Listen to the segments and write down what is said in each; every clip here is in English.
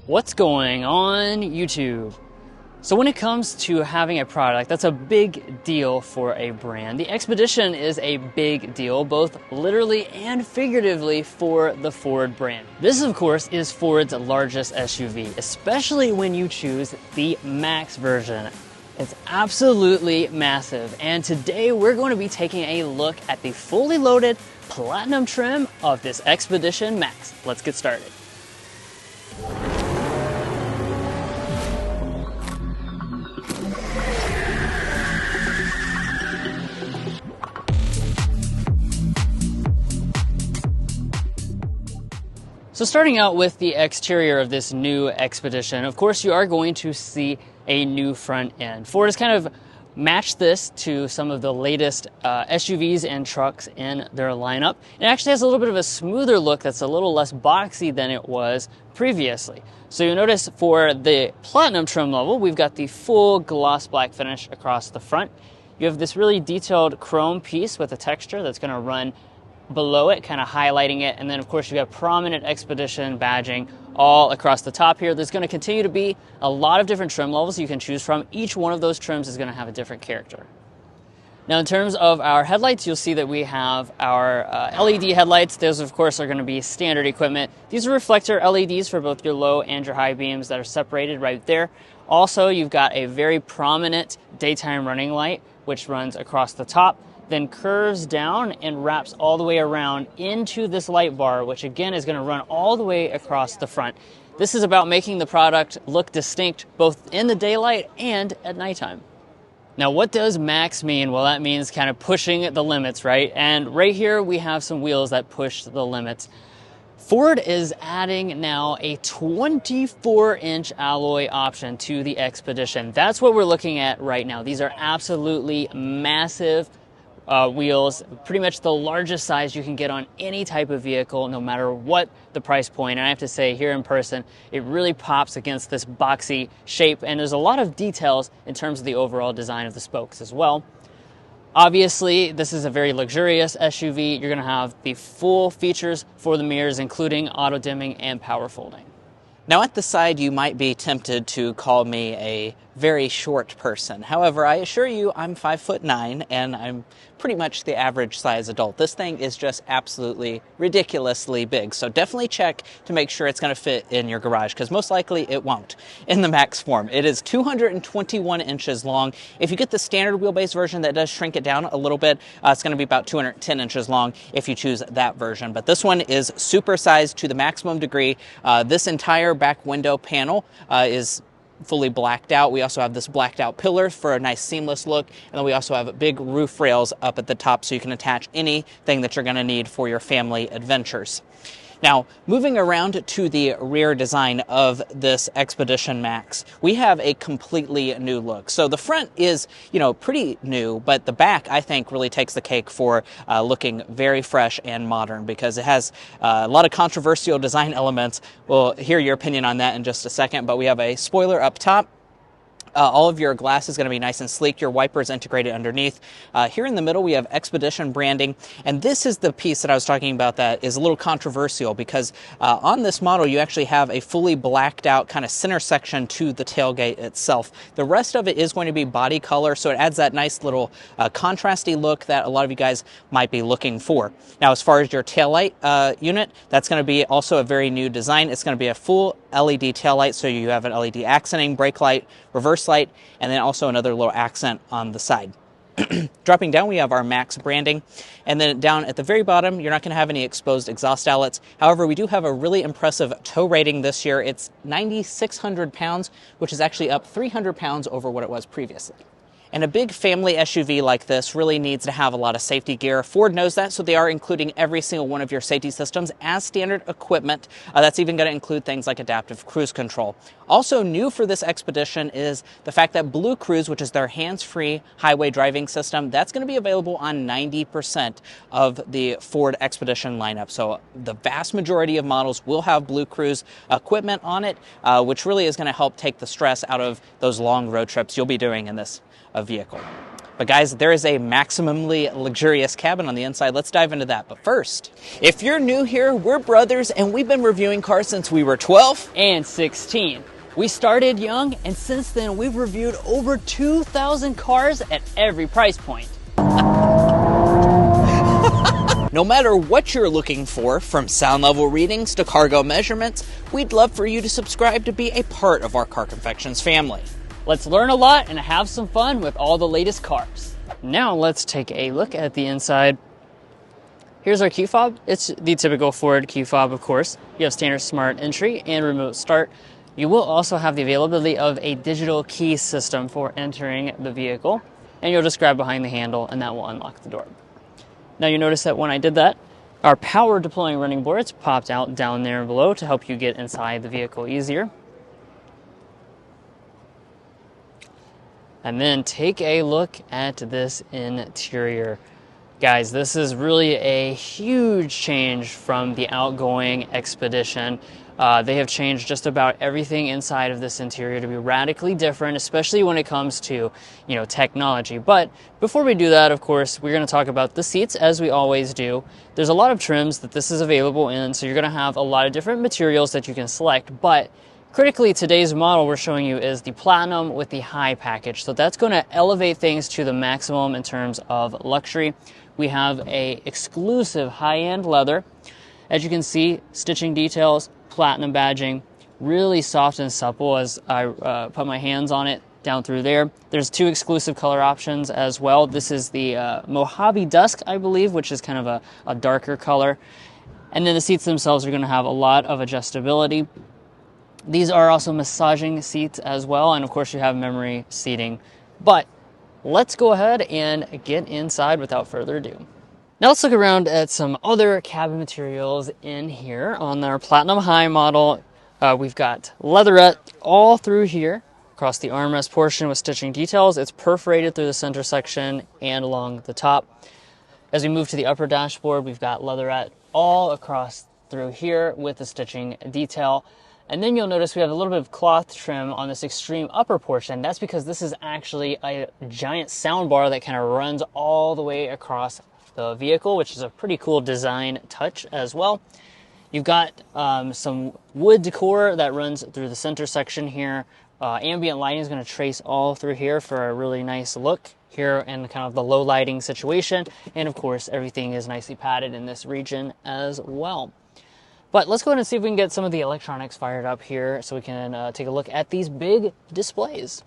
What's going on YouTube? So when it comes to having a product that's a big deal for a brand, the Expedition is a big deal, both literally and figuratively for the Ford brand. This, of course, is Ford's largest SUV, especially when you choose the Max version. It's absolutely massive, and today we're going to be taking a look at the fully loaded Platinum trim of this Expedition Max. Let's get started. So starting out with the exterior of this new Expedition, of course you are going to see a new front end. Ford has kind of matched this to some of the latest SUVs and trucks in their lineup. It actually has a little bit of a smoother look that's a little less boxy than it was previously. So you'll notice for the Platinum trim level, we've got the full gloss black finish across the front. You have this really detailed chrome piece with a texture that's going to run below it, kind of highlighting it, and then of course you have prominent Expedition badging all across the top here. There's going to continue to be a lot of different trim levels you can choose from. Each one of those trims is going to have a different character. Now in terms of our headlights, you'll see that we have our LED headlights. Those of course are going to be standard equipment. These are reflector LEDs for both your low and your high beams that are separated right there. Also, you've got a very prominent daytime running light which runs across the top, then curves down and wraps all the way around into this light bar, which again is going to run all the way across the front. This is about making the product look distinct both in the daylight and at nighttime. Now, what does Max mean? Well, that means kind of pushing the limits, right? And right here we have some wheels that push the limits. Ford is adding now a 24-inch alloy option to the Expedition. That's what we're looking at right now. These are absolutely massive wheels, pretty much the largest size you can get on any type of vehicle, no matter what the price point. And I have to say, here in person, it really pops against this boxy shape, and there's a lot of details in terms of the overall design of the spokes as well. Obviously, this is a very luxurious SUV. You're going to have the full features for the mirrors, including auto dimming and power folding. Now at the side, you might be tempted to call me a very short person. However, I assure you I'm 5'9" and I'm pretty much the average size adult. This thing is just absolutely ridiculously big. So definitely check to make sure it's going to fit in your garage, because most likely it won't in the Max form. It is 221 inches long. If you get the standard wheelbase version, that does shrink it down a little bit. It's going to be about 210 inches long if you choose that version. But this one is supersized to the maximum degree. This entire back window panel is fully blacked out. We also have this blacked out pillar for a nice seamless look, and then we also have big roof rails up at the top so you can attach anything that you're going to need for your family adventures. Now, moving around to the rear design of this Expedition Max, we have a completely new look. So the front is, pretty new, but the back, I think, really takes the cake for looking very fresh and modern, because it has a lot of controversial design elements. We'll hear your opinion on that in just a second, but we have a spoiler up top. All of your glass is going to be nice and sleek. Your wipers integrated underneath. Here in the middle, we have Expedition branding. And this is the piece that I was talking about that is a little controversial, because on this model, you actually have a fully blacked out kind of center section to the tailgate itself. The rest of it is going to be body color, so it adds that nice little contrasty look that a lot of you guys might be looking for. Now, as far as your taillight unit, that's going to be also a very new design. It's going to be a full LED taillight, so you have an LED accenting, brake light, reverse light, and then also another little accent on the side. Dropping down, we have our Max branding, and then down at the very bottom, you're not going to have any exposed exhaust outlets. However, we do have a really impressive tow rating this year. It's 9,600 pounds, which is actually up 300 pounds over what it was previously. And a big family SUV like this really needs to have a lot of safety gear. Ford knows that, so they are including every single one of your safety systems as standard equipment. That's even going to include things like adaptive cruise control. Also new for this Expedition is the fact that Blue Cruise, which is their hands-free highway driving system, that's going to be available on 90% of the Ford Expedition lineup. So the vast majority of models will have Blue Cruise equipment on it, which really is going to help take the stress out of those long road trips you'll be doing in this vehicle. But guys, there is a maximally luxurious cabin on the inside. Let's dive into that. But first, if you're new here, we're brothers and we've been reviewing cars since we were 12 and 16. We started young, and since then we've reviewed over 2,000 cars at every price point. No matter what you're looking for, from sound level readings to cargo measurements, we'd love for you to subscribe to be a part of our Car Confections family. Let's learn a lot and have some fun with all the latest cars. Now let's take a look at the inside. Here's our key fob. It's the typical Ford key fob, of course. You have standard smart entry and remote start. You will also have the availability of a digital key system for entering the vehicle, and you'll just grab behind the handle and that will unlock the door. Now you notice that when I did that, our power deploying running boards popped out down there below to help you get inside the vehicle easier. And then take a look at this interior. Guys, this is really a huge change from the outgoing Expedition. They have changed just about everything inside of this interior to be radically different, especially when it comes to, technology. But before we do that, of course, we're going to talk about the seats, as we always do. There's a lot of trims that this is available in, so you're going to have a lot of different materials that you can select. But critically, today's model we're showing you is the Platinum with the High package. So that's going to elevate things to the maximum in terms of luxury. We have a exclusive high-end leather. As you can see, stitching details, platinum badging, really soft and supple as I put my hands on it down through there. There's two exclusive color options as well. This is the Mojave Dusk, I believe, which is kind of a darker color. And then the seats themselves are going to have a lot of adjustability. These are also massaging seats as well, and of course you have memory seating. But let's go ahead and get inside without further ado. Now let's look around at some other cabin materials in here. On our Platinum High model, we've got leatherette all through here, across the armrest portion with stitching details. It's perforated through the center section and along the top. As we move to the upper dashboard, we've got leatherette all across through here with the stitching detail. And then you'll notice we have a little bit of cloth trim on this extreme upper portion. That's because this is actually a giant sound bar that kind of runs all the way across the vehicle, which is a pretty cool design touch as well. You've got some wood decor that runs through the center section here. Ambient lighting is going to trace all through here for a really nice look here in kind of the low lighting situation. And of course, everything is nicely padded in this region as well. But let's go ahead and see if we can get some of the electronics fired up here so we can take a look at these big displays.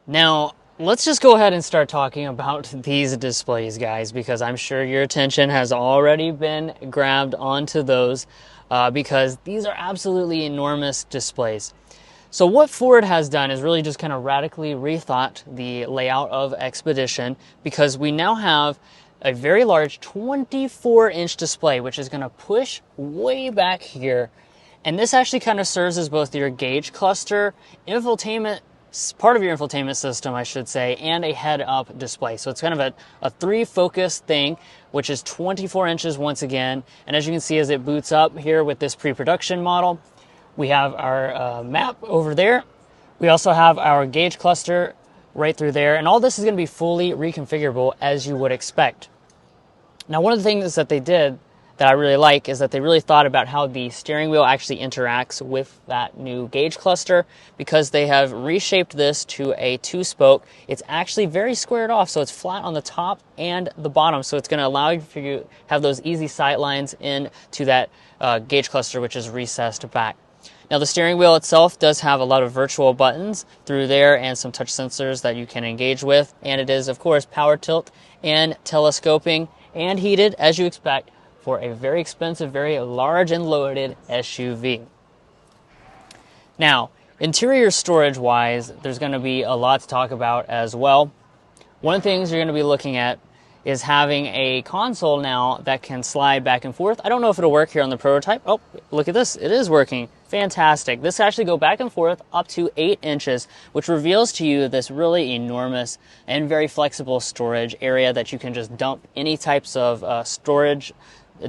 Now, let's just go ahead and start talking about these displays, guys, because I'm sure your attention has already been grabbed onto those because these are absolutely enormous displays. So what Ford has done is really just kind of radically rethought the layout of Expedition, because we now have a very large 24-inch display, which is going to push way back here. And this actually kind of serves as both your gauge cluster, infotainment, part of your infotainment system, I should say, and a head-up display. So it's kind of a three-focus thing, which is 24 inches once again. And as you can see, as it boots up here with this pre-production model, we have our map over there. We also have our gauge cluster right through there. And all this is going to be fully reconfigurable as you would expect. Now, one of the things that they did that I really like is that they really thought about how the steering wheel actually interacts with that new gauge cluster, because they have reshaped this to a two-spoke. It's actually very squared off, so it's flat on the top and the bottom. So it's going to allow you to have those easy sight lines into that gauge cluster, which is recessed back. Now, the steering wheel itself does have a lot of virtual buttons through there and some touch sensors that you can engage with. And it is, of course, power tilt and telescoping and heated, as you expect, for a very expensive, very large and loaded SUV. Now, interior storage-wise, there's going to be a lot to talk about as well. One of the things you're going to be looking at is having a console now that can slide back and forth. I don't know if it'll work here on the prototype. Oh, look at this. It is working. Fantastic. This actually go back and forth up to 8 inches, which reveals to you this really enormous and very flexible storage area that you can just dump any types of storage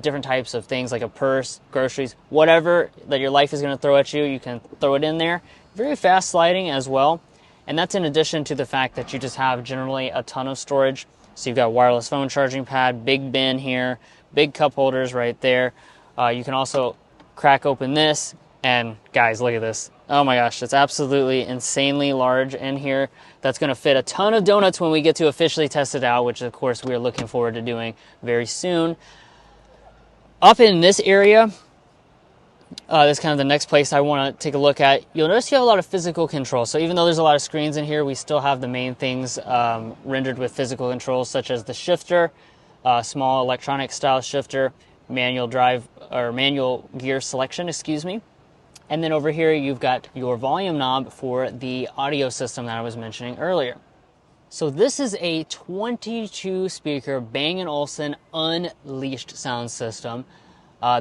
different types of things like a purse, groceries, whatever that your life is going to throw at you, you can throw it in there. Very fast sliding as well. And that's in addition to the fact that you just have generally a ton of storage. So you've got wireless phone charging pad, big bin here, big cup holders right there. You can also crack open this, and guys, look at this. Oh my gosh, it's absolutely insanely large in here. That's going to fit a ton of donuts when we get to officially test it out, which of course we are looking forward to doing very soon. Up in this area, this is kind of the next place I want to take a look at. You'll notice you have a lot of physical control. So even though there's a lot of screens in here, we still have the main things rendered with physical controls, such as the shifter, small electronic style shifter, manual drive or manual gear selection, excuse me. And then over here, you've got your volume knob for the audio system that I was mentioning earlier. So this is a 22 speaker Bang & Olufsen Unleashed sound system.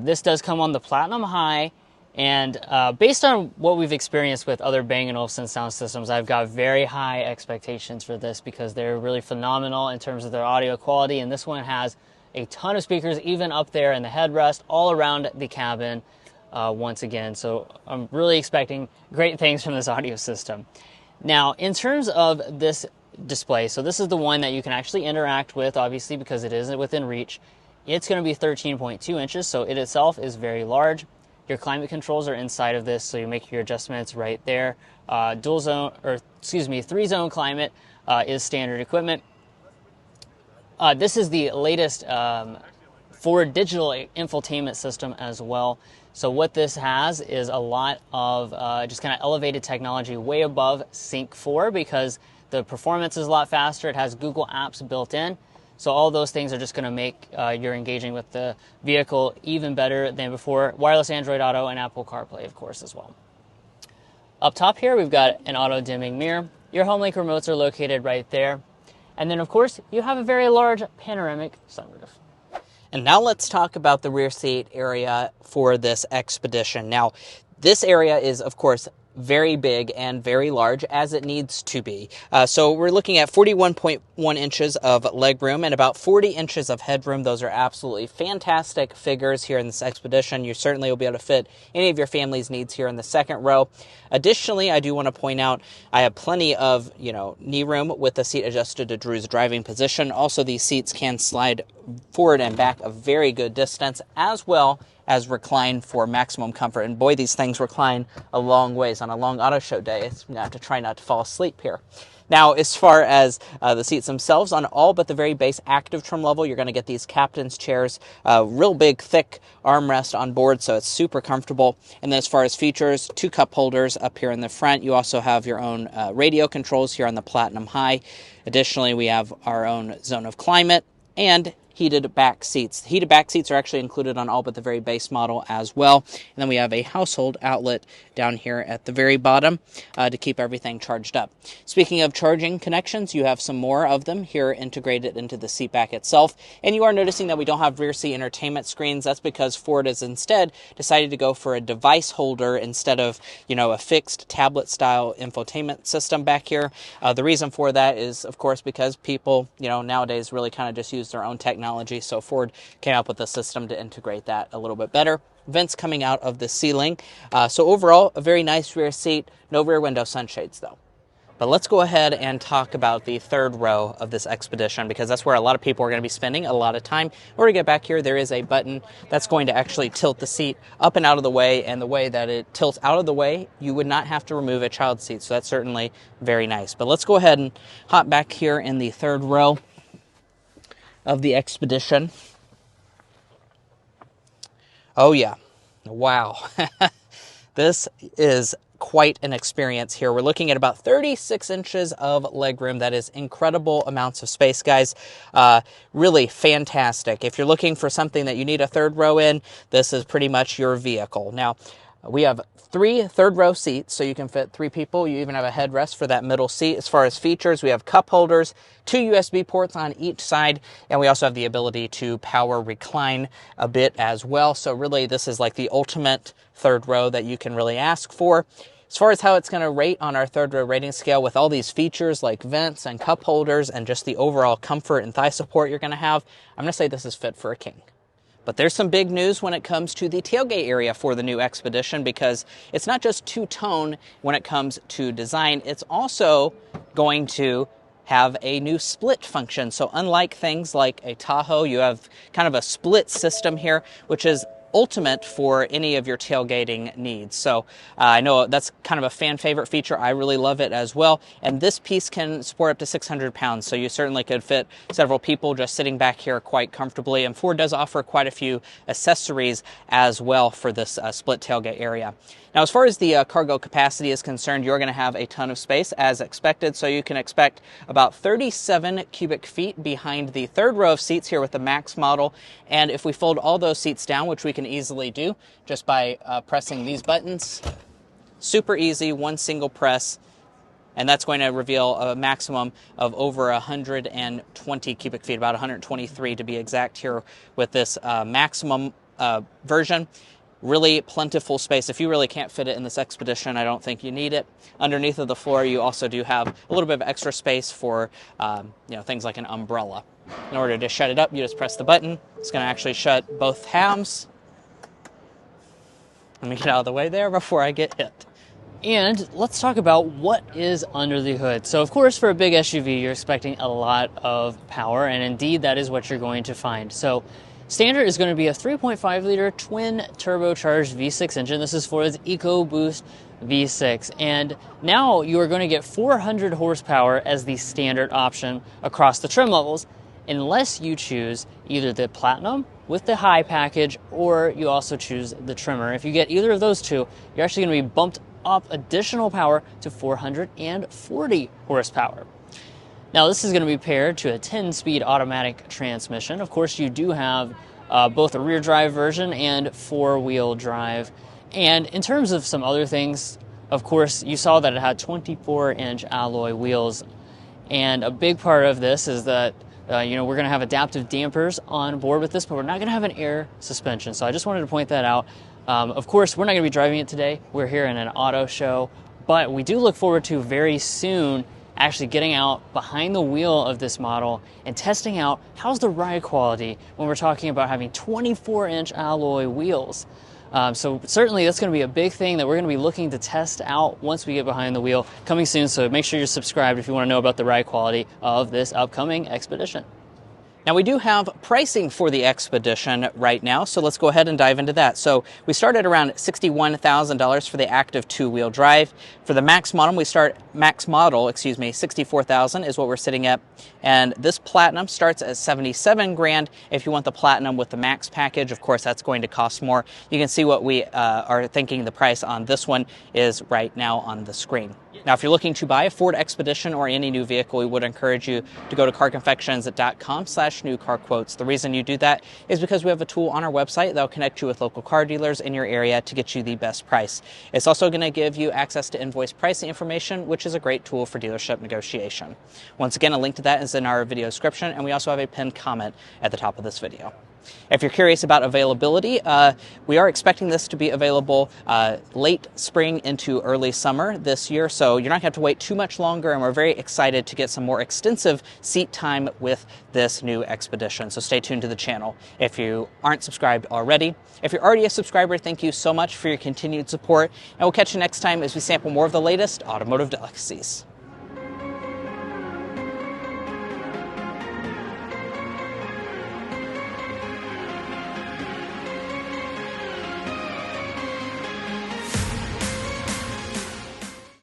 This does come on the Platinum High, and based on what we've experienced with other Bang & Olufsen sound systems, I've got very high expectations for this because they're really phenomenal in terms of their audio quality, and this one has a ton of speakers even up there in the headrest, all around the cabin once again. So I'm really expecting great things from this audio system. Now, in terms of this display, so this is the one that you can actually interact with, obviously, because it isn't within reach. It's going to be 13.2 inches, so it itself is very large. Your climate controls are inside of this, so you make your adjustments right there. Dual zone, or excuse me, 3-zone climate is standard equipment. This is the latest Ford digital infotainment system as well. So what this has is a lot of just kind of elevated technology way above Sync 4 because the performance is a lot faster. It has Google Apps built in. So all those things are just going to make your engaging with the vehicle even better than before. Wireless Android Auto and Apple CarPlay, of course, as well. Up top here, we've got an auto-dimming mirror. Your HomeLink remotes are located right there. And then, of course, you have a very large panoramic sunroof. And now let's talk about the rear seat area for this Expedition. Now, this area is, of course, very big and very large, as it needs to be. So we're looking at 41.1 inches of legroom and about 40 inches of headroom. Those are absolutely fantastic figures here in this Expedition. You certainly will be able to fit any of your family's needs here in the second row. Additionally, I do want to point out I have plenty of, knee room with the seat adjusted to Drew's driving position. Also, these seats can slide forward and back a very good distance, as well as recline for maximum comfort. And boy, these things recline a long ways. On a long auto show day, you have to try not to fall asleep here. Now, as far as the seats themselves, on all but the very base active trim level, you're going to get these captain's chairs, real big, thick armrest on board, so it's super comfortable. And then as far as features, 2 cup holders up here in the front. You also have your own radio controls here on the Platinum High. Additionally, we have our own zone of climate and heated back seats. The heated back seats are actually included on all but the very base model as well. And then we have a household outlet down here at the very bottom to keep everything charged up. Speaking of charging connections, you have some more of them here integrated into the seat back itself. And you are noticing that we don't have rear seat entertainment screens. That's because Ford has instead decided to go for a device holder instead of, a fixed tablet style infotainment system back here. The reason for that is, of course, because people, nowadays really kind of just use their own technology. So Ford came up with a system to integrate that a little bit better. Vents coming out of the ceiling. So overall, a very nice rear seat. No rear window sunshades, though. But let's go ahead and talk about the third row of this Expedition, because that's where a lot of people are going to be spending a lot of time. In order to get back here, there is a button that's going to actually tilt the seat up and out of the way, and the way that it tilts out of the way, you would not have to remove a child seat, so that's certainly very nice. But let's go ahead and hop back here in the third row of the Expedition. Oh yeah, wow. This is quite an experience here. We're looking at about 36 inches of legroom. That is incredible amounts of space, guys. Really fantastic. If you're looking for something that you need a third row in, this is pretty much your vehicle. Now, we have 3 third-row seats, so you can fit 3 people. You even have a headrest for that middle seat. As far as features, we have cup holders, 2 USB ports on each side, and we also have the ability to power recline a bit as well. So really, this is like the ultimate third row that you can really ask for. As far as how it's going to rate on our third row rating scale, with all these features like vents and cup holders and just the overall comfort and thigh support you're going to have, I'm going to say this is fit for a king. But there's some big news when it comes to the tailgate area for the new Expedition, because it's not just two-tone when it comes to design, it's also going to have a new split function. So unlike things like a Tahoe, you have kind of a split system here, which is ultimate for any of your tailgating needs. So I know that's kind of a fan favorite feature. I really love it as well. And this piece can support up to 600 pounds. So you certainly could fit several people just sitting back here quite comfortably. And Ford does offer quite a few accessories as well for this split tailgate area. Now, as far as the cargo capacity is concerned, you're going to have a ton of space as expected. So you can expect about 37 cubic feet behind the third row of seats here with the Max model. And if we fold all those seats down, which we can easily do just by pressing these buttons, super easy, one single press, and that's going to reveal a maximum of over 120 cubic feet, about 123 to be exact here with this maximum version. Really plentiful space. If you really can't fit it in this Expedition, I don't think you need it. Underneath of the floor, you also do have a little bit of extra space for things like an umbrella. In order to shut it up, you just press the button. It's going to actually shut both halves. Let me get out of the way there before I get hit. And let's talk about what is under the hood. So of course, for a big SUV, you're expecting a lot of power, and indeed that is what you're going to find. So standard is going to be a 3.5 liter twin turbocharged V6 engine. This is Ford's EcoBoost V6. And now you are going to get 400 horsepower as the standard option across the trim levels, unless you choose either the Platinum with the high package, or you also choose the trimmer. If you get either of those two, you're actually going to be bumped up additional power to 440 horsepower. Now, this is going to be paired to a 10-speed automatic transmission. Of course, you do have both a rear drive version and four-wheel drive. And in terms of some other things, of course, you saw that it had 24-inch alloy wheels. And a big part of this is that we're going to have adaptive dampers on board with this, but we're not going to have an air suspension. So I just wanted to point that out. Of course, we're not going to be driving it today. We're here in an auto show, but we do look forward to very soon actually getting out behind the wheel of this model and testing out how's the ride quality when we're talking about having 24-inch alloy wheels. So certainly that's going to be a big thing that we're going to be looking to test out once we get behind the wheel, coming soon. So make sure you're subscribed if you want to know about the ride quality of this upcoming Expedition. Now, we do have pricing for the Expedition right now, so let's go ahead and dive into that. So we start at around $61,000 for the active two-wheel drive. For the Max model, $64,000 is what we're sitting at. And this Platinum starts at $77,000. If you want the Platinum with the Max package, of course, that's going to cost more. You can see what we are thinking the price on this one is right now on the screen. Now, if you're looking to buy a Ford Expedition or any new vehicle, we would encourage you to go to carconfections.com/newcarquotes. The reason you do that is because we have a tool on our website that will connect you with local car dealers in your area to get you the best price. It's also going to give you access to invoice pricing information, which is a great tool for dealership negotiation. Once again, a link to that is in our video description, and we also have a pinned comment at the top of this video. If you're curious about availability, we are expecting this to be available late spring into early summer this year, so you're not going to have to wait too much longer, and we're very excited to get some more extensive seat time with this new Expedition, so stay tuned to the channel if you aren't subscribed already. If you're already a subscriber, thank you so much for your continued support, and we'll catch you next time as we sample more of the latest automotive delicacies.